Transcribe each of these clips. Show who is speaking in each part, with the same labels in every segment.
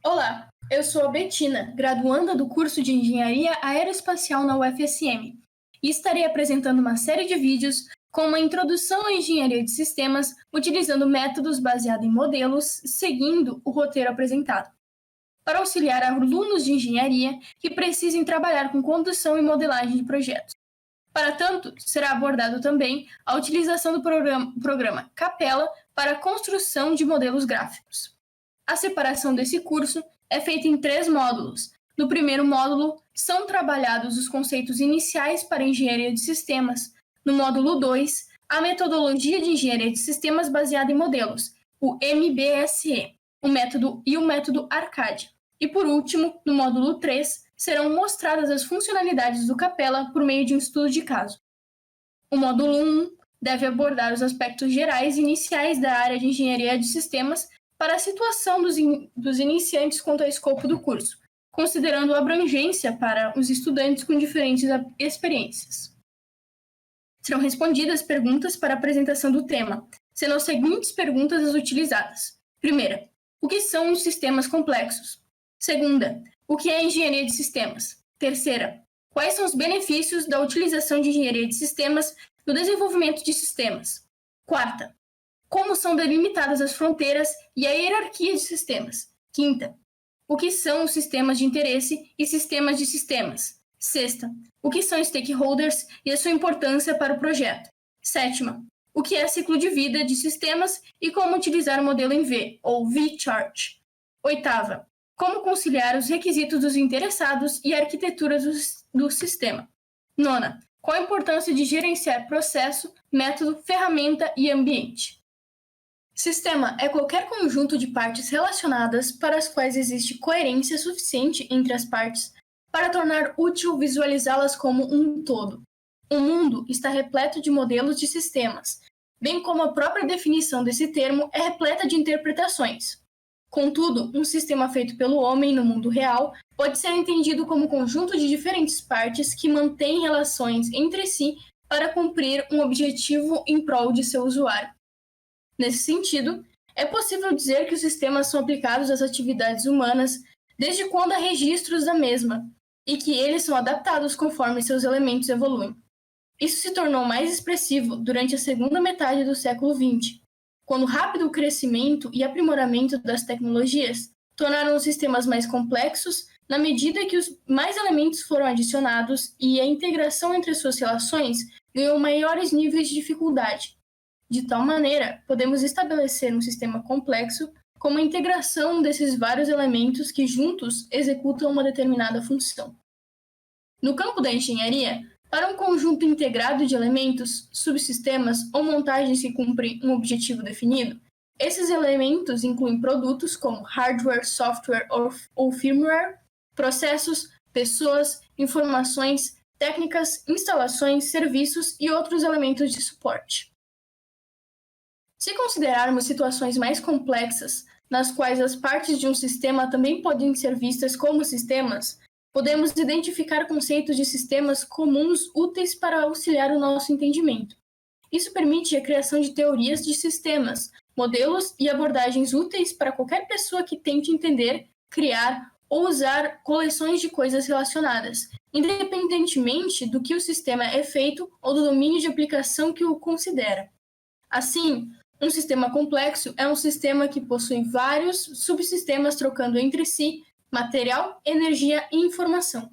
Speaker 1: Olá, eu sou a Betina, graduanda do curso de Engenharia Aeroespacial na UFSM, e estarei apresentando uma série de vídeos com uma introdução à engenharia de sistemas, utilizando métodos baseados em modelos, seguindo o roteiro apresentado, para auxiliar alunos de engenharia que precisem trabalhar com condução e modelagem de projetos. Para tanto, será abordado também a utilização do programa Capella para a construção de modelos gráficos. A separação desse curso é feita em 3 módulos. No primeiro módulo, são trabalhados os conceitos iniciais para a engenharia de sistemas. No módulo 2, a metodologia de engenharia de sistemas baseada em modelos, o MBSE, o método ARCAD. E por último, no módulo 3, serão mostradas as funcionalidades do Capella por meio de um estudo de caso. O módulo 1 deve abordar os aspectos gerais e iniciais da área de engenharia de sistemas para a situação dos iniciantes quanto ao escopo do curso, considerando a abrangência para os estudantes com diferentes experiências. Serão respondidas perguntas para a apresentação do tema, sendo as seguintes perguntas as utilizadas. Primeira, o que são os sistemas complexos? Segunda, o que é engenharia de sistemas? Terceira, quais são os benefícios da utilização de engenharia de sistemas no desenvolvimento de sistemas? Quarta, como são delimitadas as fronteiras e a hierarquia de sistemas? Quinta, o que são os sistemas de interesse e sistemas de sistemas? Sexta, o que são stakeholders e a sua importância para o projeto? Sétima, o que é ciclo de vida de sistemas e como utilizar o modelo em V, ou V-Chart? Oitava, como conciliar os requisitos dos interessados e a arquitetura do sistema? Nona, qual a importância de gerenciar processo, método, ferramenta e ambiente? Sistema é qualquer conjunto de partes relacionadas para as quais existe coerência suficiente entre as partes para tornar útil visualizá-las como um todo. O mundo está repleto de modelos de sistemas, bem como a própria definição desse termo é repleta de interpretações. Contudo, um sistema feito pelo homem no mundo real pode ser entendido como um conjunto de diferentes partes que mantêm relações entre si para cumprir um objetivo em prol de seu usuário. Nesse sentido, é possível dizer que os sistemas são aplicados às atividades humanas desde quando há registros da mesma, e que eles são adaptados conforme seus elementos evoluem. Isso se tornou mais expressivo durante a segunda metade do século XX, quando o rápido crescimento e aprimoramento das tecnologias tornaram os sistemas mais complexos na medida que os mais elementos foram adicionados e a integração entre suas relações ganhou maiores níveis de dificuldade. De tal maneira, podemos estabelecer um sistema complexo como a integração desses vários elementos que juntos executam uma determinada função. No campo da engenharia, para um conjunto integrado de elementos, subsistemas ou montagens que cumprem um objetivo definido, esses elementos incluem produtos como hardware, software ou firmware, processos, pessoas, informações, técnicas, instalações, serviços e outros elementos de suporte. Se considerarmos situações mais complexas, nas quais as partes de um sistema também podem ser vistas como sistemas, podemos identificar conceitos de sistemas comuns úteis para auxiliar o nosso entendimento. Isso permite a criação de teorias de sistemas, modelos e abordagens úteis para qualquer pessoa que tente entender, criar ou usar coleções de coisas relacionadas, independentemente do que o sistema é feito ou do domínio de aplicação que o considera. Assim, um sistema complexo é um sistema que possui vários subsistemas trocando entre si material, energia e informação.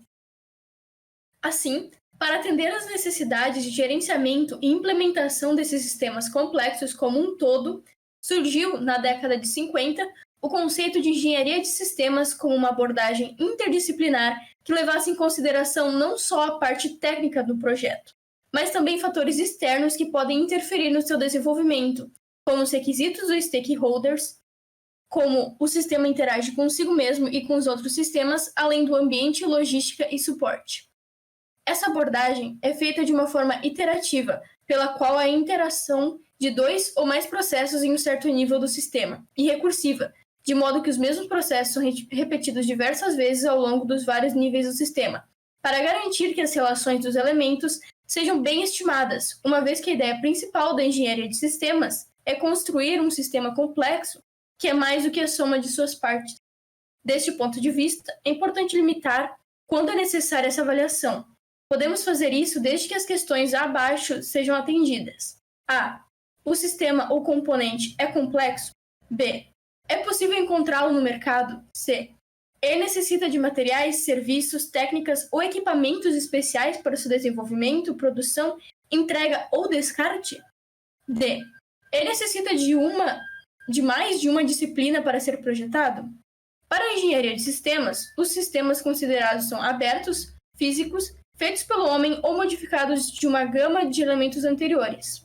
Speaker 1: Assim, para atender às necessidades de gerenciamento e implementação desses sistemas complexos como um todo, surgiu, na década de 50, o conceito de engenharia de sistemas como uma abordagem interdisciplinar que levasse em consideração não só a parte técnica do projeto, mas também fatores externos que podem interferir no seu desenvolvimento, como os requisitos dos stakeholders, como o sistema interage consigo mesmo e com os outros sistemas, além do ambiente, logística e suporte. Essa abordagem é feita de uma forma iterativa, pela qual a interação de 2 ou mais processos em um certo nível do sistema, e recursiva, de modo que os mesmos processos são repetidos diversas vezes ao longo dos vários níveis do sistema, para garantir que as relações dos elementos sejam bem estimadas, uma vez que a ideia principal da engenharia de sistemas é construir um sistema complexo que é mais do que a soma de suas partes. Deste ponto de vista, é importante limitar quando é necessária essa avaliação. Podemos fazer isso desde que as questões abaixo sejam atendidas. A. O sistema ou componente é complexo? B. É possível encontrá-lo no mercado? C. Ele necessita de materiais, serviços, técnicas ou equipamentos especiais para seu desenvolvimento, produção, entrega ou descarte? D. Ele necessita de mais de uma disciplina para ser projetado? Para a engenharia de sistemas, os sistemas considerados são abertos, físicos, feitos pelo homem ou modificados de uma gama de elementos anteriores.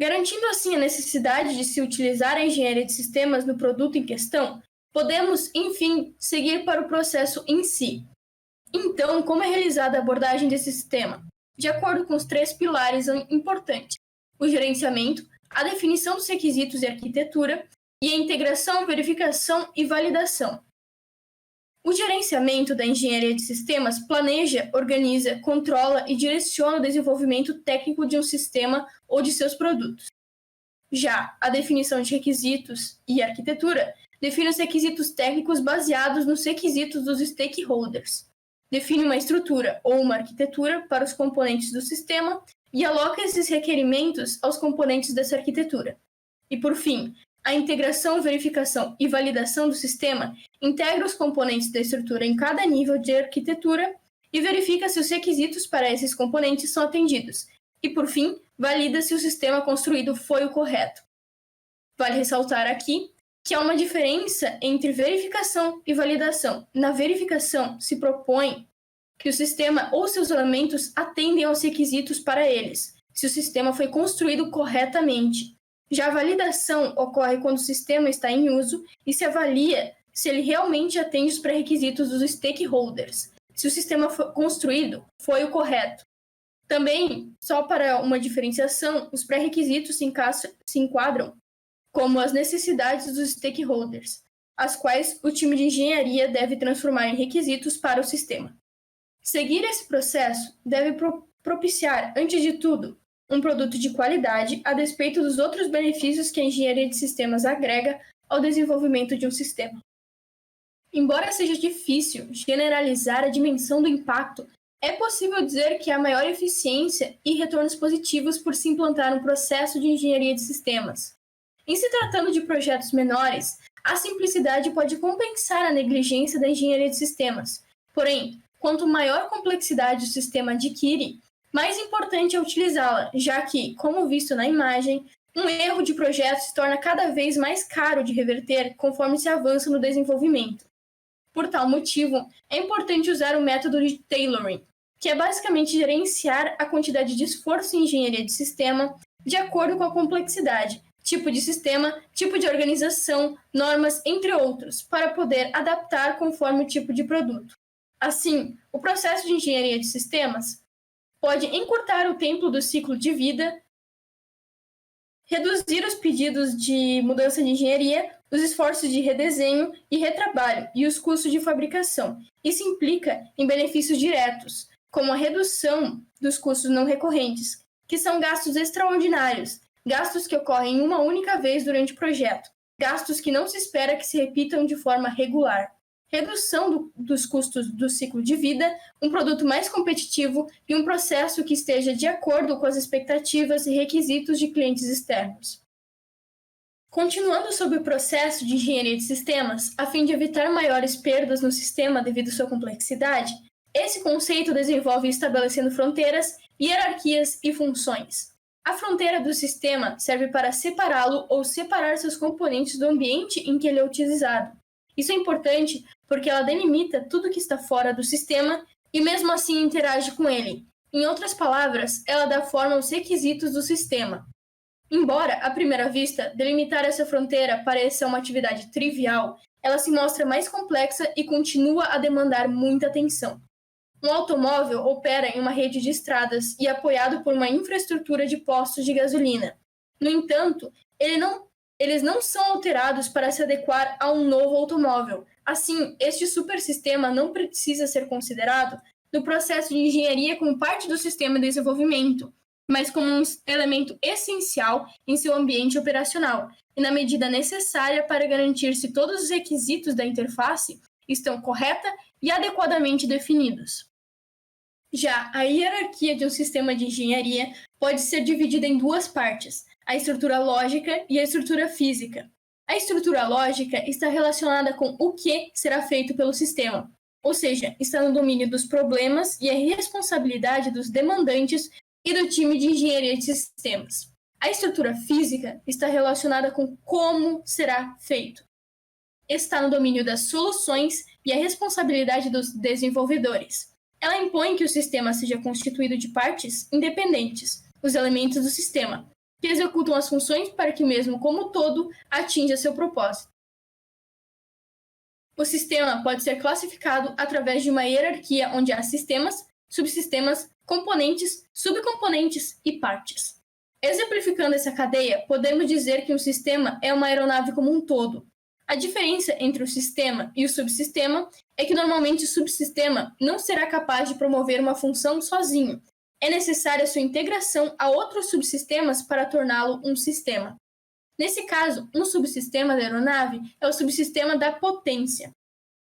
Speaker 1: Garantindo assim a necessidade de se utilizar a engenharia de sistemas no produto em questão, podemos, enfim, seguir para o processo em si. Então, como é realizada a abordagem desse sistema? De acordo com os 3 pilares importantes: o gerenciamento, a definição dos requisitos e arquitetura, e a integração, verificação e validação. O gerenciamento da engenharia de sistemas planeja, organiza, controla e direciona o desenvolvimento técnico de um sistema ou de seus produtos. Já a definição de requisitos e arquitetura define os requisitos técnicos baseados nos requisitos dos stakeholders. Define uma estrutura ou uma arquitetura para os componentes do sistema e aloca esses requerimentos aos componentes dessa arquitetura. E, por fim, a integração, verificação e validação do sistema integra os componentes da estrutura em cada nível de arquitetura e verifica se os requisitos para esses componentes são atendidos. E, por fim, valida se o sistema construído foi o correto. Vale ressaltar aqui que há uma diferença entre verificação e validação. Na verificação, se propõe que o sistema ou seus elementos atendem aos requisitos para eles, se o sistema foi construído corretamente. Já a validação ocorre quando o sistema está em uso e se avalia se ele realmente atende os pré-requisitos dos stakeholders, se o sistema construído foi o correto. Também, só para uma diferenciação, os pré-requisitos se enquadram como as necessidades dos stakeholders, as quais o time de engenharia deve transformar em requisitos para o sistema. Seguir esse processo deve propiciar, antes de tudo, um produto de qualidade a despeito dos outros benefícios que a engenharia de sistemas agrega ao desenvolvimento de um sistema. Embora seja difícil generalizar a dimensão do impacto, é possível dizer que há maior eficiência e retornos positivos por se implantar um processo de engenharia de sistemas. Em se tratando de projetos menores, a simplicidade pode compensar a negligência da engenharia de sistemas. Porém, quanto maior complexidade o sistema adquire, mais importante é utilizá-la, já que, como visto na imagem, um erro de projeto se torna cada vez mais caro de reverter conforme se avança no desenvolvimento. Por tal motivo, é importante usar o método de tailoring, que é basicamente gerenciar a quantidade de esforço em engenharia de sistema de acordo com a complexidade, tipo de sistema, tipo de organização, normas, entre outros, para poder adaptar conforme o tipo de produto. Assim, o processo de engenharia de sistemas pode encurtar o tempo do ciclo de vida, reduzir os pedidos de mudança de engenharia, os esforços de redesenho e retrabalho e os custos de fabricação. Isso implica em benefícios diretos, como a redução dos custos não recorrentes, que são gastos extraordinários, gastos que ocorrem uma única vez durante o projeto, gastos que não se espera que se repitam de forma regular. Redução dos custos do ciclo de vida, um produto mais competitivo e um processo que esteja de acordo com as expectativas e requisitos de clientes externos. Continuando sobre o processo de engenharia de sistemas, a fim de evitar maiores perdas no sistema devido à sua complexidade, esse conceito desenvolve estabelecendo fronteiras, hierarquias e funções. A fronteira do sistema serve para separá-lo ou separar seus componentes do ambiente em que ele é utilizado. Isso é importante porque ela delimita tudo que está fora do sistema e mesmo assim interage com ele. Em outras palavras, ela dá forma aos requisitos do sistema. Embora, à primeira vista, delimitar essa fronteira pareça uma atividade trivial, ela se mostra mais complexa e continua a demandar muita atenção. Um automóvel opera em uma rede de estradas e é apoiado por uma infraestrutura de postos de gasolina. No entanto, eles não são alterados para se adequar a um novo automóvel. Assim, este supersistema não precisa ser considerado no processo de engenharia como parte do sistema de desenvolvimento, mas como um elemento essencial em seu ambiente operacional. e na medida necessária para garantir se todos os requisitos da interface estão correta e adequadamente definidos. Já a hierarquia de um sistema de engenharia pode ser dividida em duas partes, a estrutura lógica e a estrutura física. A estrutura lógica está relacionada com o que será feito pelo sistema, ou seja, está no domínio dos problemas e é responsabilidade dos demandantes e do time de engenharia de sistemas. A estrutura física está relacionada com como será feito. Está no domínio das soluções e é responsabilidade dos desenvolvedores. Ela impõe que o sistema seja constituído de partes independentes, os elementos do sistema, que executam as funções para que, mesmo como todo, atinja seu propósito. O sistema pode ser classificado através de uma hierarquia onde há sistemas, subsistemas, componentes, subcomponentes e partes. Exemplificando essa cadeia, podemos dizer que um sistema é uma aeronave como um todo. A diferença entre o sistema e o subsistema é que normalmente o subsistema não será capaz de promover uma função sozinho. É necessária sua integração a outros subsistemas para torná-lo um sistema. Nesse caso, um subsistema da aeronave é o subsistema da potência.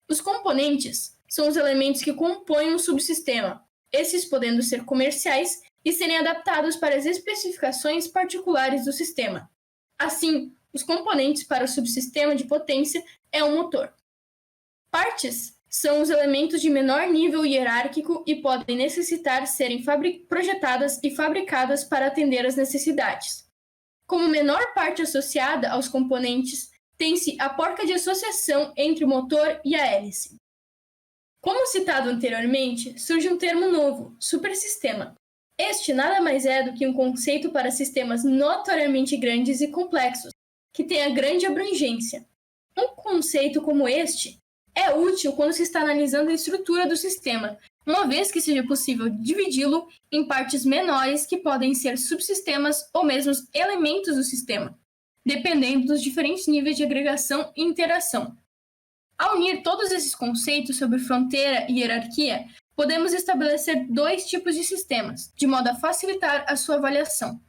Speaker 1: Os componentes são os elementos que compõem um subsistema, esses podendo ser comerciais e serem adaptados para as especificações particulares do sistema. Assim, os componentes para o subsistema de potência é um motor. Partes são os elementos de menor nível hierárquico e podem necessitar serem projetadas e fabricadas para atender às necessidades. Como menor parte associada aos componentes, tem-se a porca de associação entre o motor e a hélice. Como citado anteriormente, surge um termo novo, supersistema. Este nada mais é do que um conceito para sistemas notoriamente grandes e complexos, que tenha grande abrangência. Um conceito como este é útil quando se está analisando a estrutura do sistema, uma vez que seja possível dividi-lo em partes menores que podem ser subsistemas ou mesmo elementos do sistema, dependendo dos diferentes níveis de agregação e interação. Ao unir todos esses conceitos sobre fronteira e hierarquia, podemos estabelecer dois tipos de sistemas, de modo a facilitar a sua avaliação.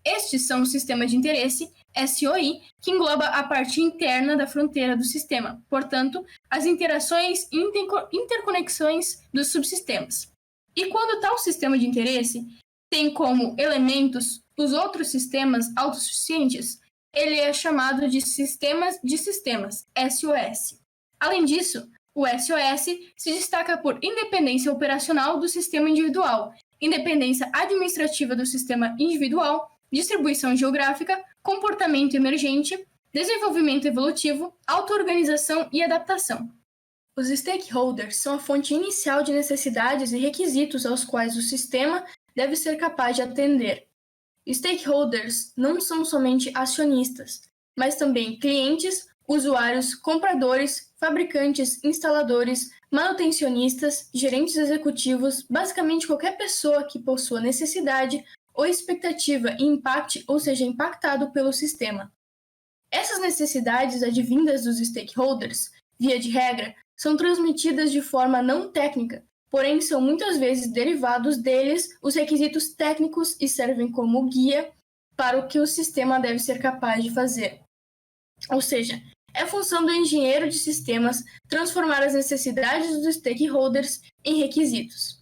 Speaker 1: Estes são o sistema de interesse, SOI, que engloba a parte interna da fronteira do sistema, portanto, as interações e interconexões dos subsistemas. E quando tal sistema de interesse tem como elementos os outros sistemas autossuficientes, ele é chamado de sistemas de sistemas, SOS. Além disso, o SOS se destaca por independência operacional do sistema individual, independência administrativa do sistema individual, distribuição geográfica, comportamento emergente, desenvolvimento evolutivo, auto-organização e adaptação. Os stakeholders são a fonte inicial de necessidades e requisitos aos quais o sistema deve ser capaz de atender. Stakeholders não são somente acionistas, mas também clientes, usuários, compradores, fabricantes, instaladores, manutencionistas, gerentes executivos, basicamente qualquer pessoa que possua necessidade ou expectativa e impacte ou seja impactado pelo sistema. Essas necessidades advindas dos stakeholders, via de regra, são transmitidas de forma não técnica, porém são muitas vezes derivados deles os requisitos técnicos e servem como guia para o que o sistema deve ser capaz de fazer. Ou seja, é função do engenheiro de sistemas transformar as necessidades dos stakeholders em requisitos.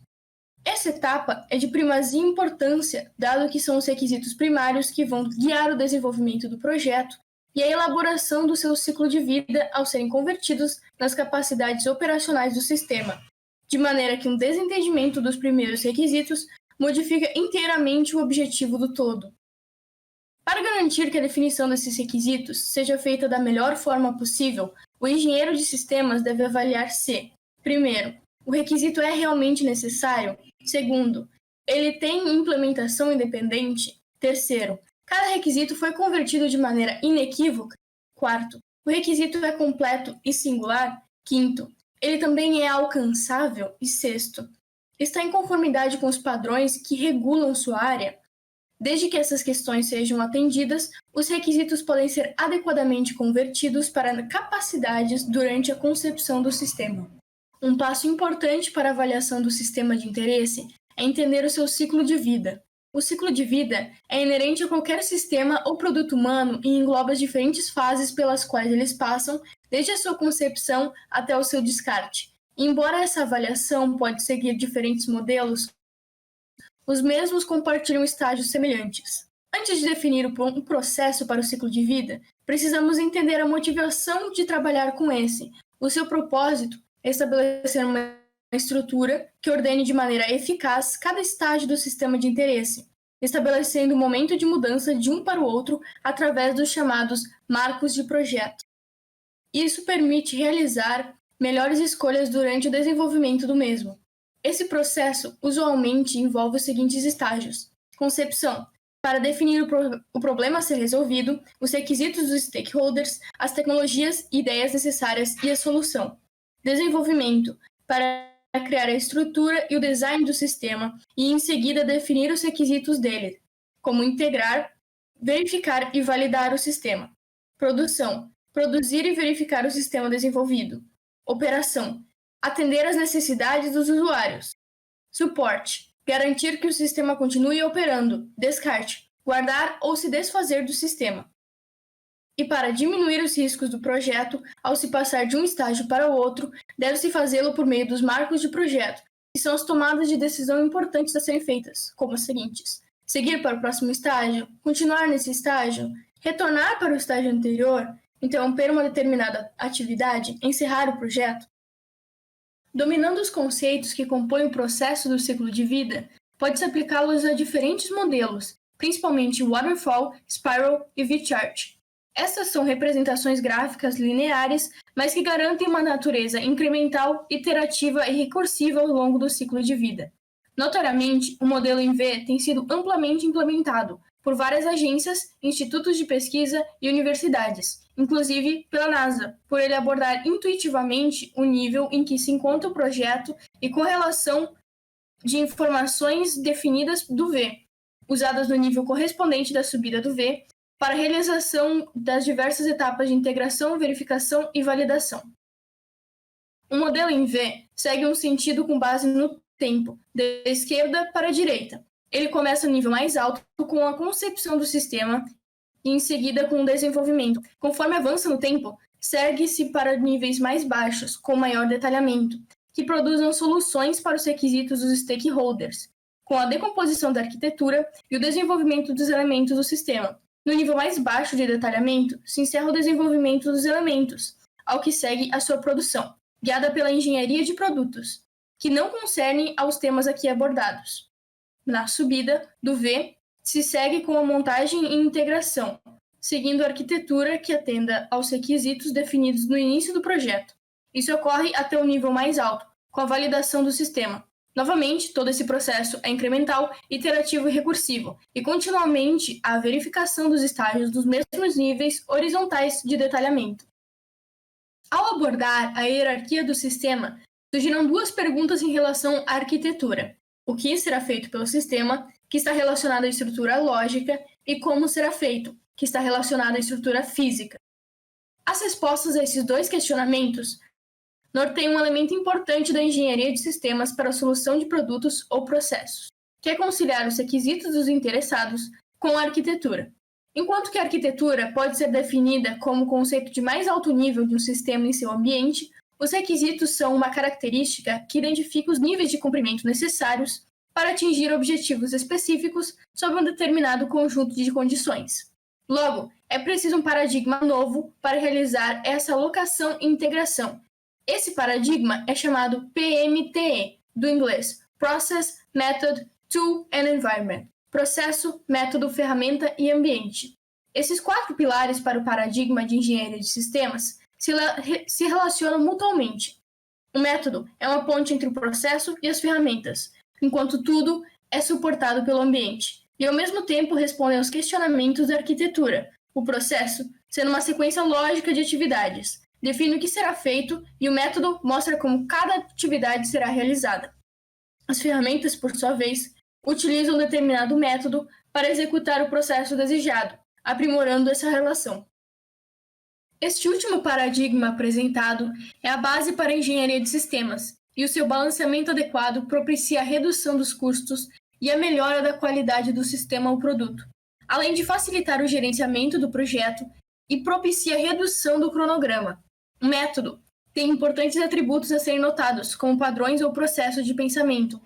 Speaker 1: Essa etapa é de primazia importância, dado que são os requisitos primários que vão guiar o desenvolvimento do projeto e a elaboração do seu ciclo de vida ao serem convertidos nas capacidades operacionais do sistema, de maneira que um desentendimento dos primeiros requisitos modifica inteiramente o objetivo do todo. Para garantir que a definição desses requisitos seja feita da melhor forma possível, o engenheiro de sistemas deve avaliar se, primeiro, o requisito é realmente necessário, segundo, ele tem implementação independente, terceiro, cada requisito foi convertido de maneira inequívoca, quarto, o requisito é completo e singular, quinto, ele também é alcançável e sexto, está em conformidade com os padrões que regulam sua área. Desde que essas questões sejam atendidas, os requisitos podem ser adequadamente convertidos para capacidades durante a concepção do sistema. Um passo importante para a avaliação do sistema de interesse é entender o seu ciclo de vida. O ciclo de vida é inerente a qualquer sistema ou produto humano e engloba as diferentes fases pelas quais eles passam, desde a sua concepção até o seu descarte. Embora essa avaliação pode seguir diferentes modelos, os mesmos compartilham estágios semelhantes. Antes de definir um processo para o ciclo de vida, precisamos entender a motivação de trabalhar com esse. O seu propósito é estabelecer uma estrutura que ordene de maneira eficaz cada estágio do sistema de interesse, estabelecendo o momento de mudança de um para o outro através dos chamados marcos de projeto. Isso permite realizar melhores escolhas durante o desenvolvimento do mesmo. Esse processo usualmente envolve os seguintes estágios: concepção, para definir o problema a ser resolvido, os requisitos dos stakeholders, as tecnologias e ideias necessárias e a solução. Desenvolvimento, para criar a estrutura e o design do sistema e, em seguida, definir os requisitos dele, como integrar, verificar e validar o sistema. Produção, produzir e verificar o sistema desenvolvido. Operação, atender às necessidades dos usuários. Suporte, garantir que o sistema continue operando. Descarte, guardar ou se desfazer do sistema. E para diminuir os riscos do projeto, ao se passar de um estágio para o outro, deve-se fazê-lo por meio dos marcos de projeto, que são as tomadas de decisão importantes a serem feitas, como as seguintes: seguir para o próximo estágio, continuar nesse estágio, retornar para o estágio anterior, interromper uma determinada atividade, encerrar o projeto. Dominando os conceitos que compõem o processo do ciclo de vida, pode-se aplicá-los a diferentes modelos, principalmente Waterfall, Spiral e V-Chart. Essas são representações gráficas lineares, mas que garantem uma natureza incremental, iterativa e recursiva ao longo do ciclo de vida. Notoriamente, o modelo em V tem sido amplamente implementado por várias agências, institutos de pesquisa e universidades, inclusive pela NASA, por ele abordar intuitivamente o nível em que se encontra o projeto e correlação de informações definidas do V, usadas no nível correspondente da subida do V, para a realização das diversas etapas de integração, verificação e validação. O modelo em V segue um sentido com base no tempo, da esquerda para a direita. Ele começa no nível mais alto com a concepção do sistema e em seguida com o desenvolvimento. Conforme avança no tempo, segue-se para níveis mais baixos, com maior detalhamento, que produzam soluções para os requisitos dos stakeholders, com a decomposição da arquitetura e o desenvolvimento dos elementos do sistema. No nível mais baixo de detalhamento, se encerra o desenvolvimento dos elementos, ao que segue a sua produção, guiada pela engenharia de produtos, que não concerne aos temas aqui abordados. Na subida do V, se segue com a montagem e integração, seguindo a arquitetura que atenda aos requisitos definidos no início do projeto. Isso ocorre até o nível mais alto, com a validação do sistema. Novamente, todo esse processo é incremental, iterativo e recursivo, e continuamente há a verificação dos estágios dos mesmos níveis horizontais de detalhamento. Ao abordar a hierarquia do sistema, surgiram duas perguntas em relação à arquitetura: o que será feito pelo sistema, que está relacionado à estrutura lógica, e como será feito, que está relacionado à estrutura física. As respostas a esses dois questionamentos norteiam um elemento importante da engenharia de sistemas para a solução de produtos ou processos, que é conciliar os requisitos dos interessados com a arquitetura. Enquanto que a arquitetura pode ser definida como o conceito de mais alto nível de um sistema em seu ambiente, os requisitos são uma característica que identifica os níveis de cumprimento necessários para atingir objetivos específicos sobre um determinado conjunto de condições. Logo, é preciso um paradigma novo para realizar essa alocação e integração. Esse paradigma é chamado PMTE, do inglês Process, Method, Tool and Environment. Processo, método, ferramenta e ambiente. Esses 4 pilares para o paradigma de engenharia de sistemas se relacionam mutuamente. O método é uma ponte entre o processo e as ferramentas, enquanto tudo é suportado pelo ambiente, e ao mesmo tempo responde aos questionamentos da arquitetura. O processo, sendo uma sequência lógica de atividades, define o que será feito e o método mostra como cada atividade será realizada. As ferramentas, por sua vez, utilizam um determinado método para executar o processo desejado, aprimorando essa relação. Este último paradigma apresentado é a base para a engenharia de sistemas, e o seu balanceamento adequado propicia a redução dos custos e a melhora da qualidade do sistema ou produto, além de facilitar o gerenciamento do projeto e propicia a redução do cronograma. O método tem importantes atributos a serem notados, como padrões ou processos de pensamento,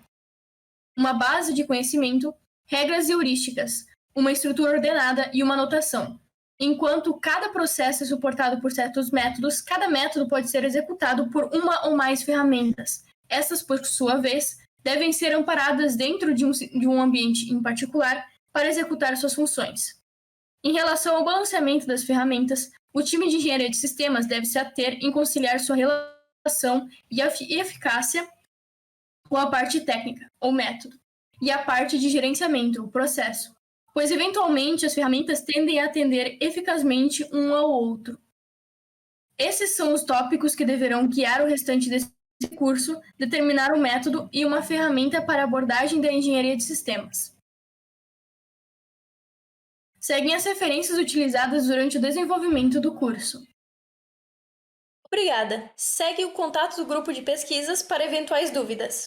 Speaker 1: uma base de conhecimento, regras e heurísticas, uma estrutura ordenada e uma notação. Enquanto cada processo é suportado por certos métodos, cada método pode ser executado por uma ou mais ferramentas. Essas, por sua vez, devem ser amparadas dentro de um ambiente em particular para executar suas funções. Em relação ao balanceamento das ferramentas, o time de engenharia de sistemas deve se ater em conciliar sua relação e eficácia com a parte técnica, ou método, e a parte de gerenciamento, o processo, pois eventualmente as ferramentas tendem a atender eficazmente um ao outro. Esses são os tópicos que deverão guiar o restante desse curso, determinar um método e uma ferramenta para a abordagem da engenharia de sistemas. Seguem as referências utilizadas durante o desenvolvimento do curso.
Speaker 2: Obrigada. Segue o contato do grupo de pesquisas para eventuais dúvidas.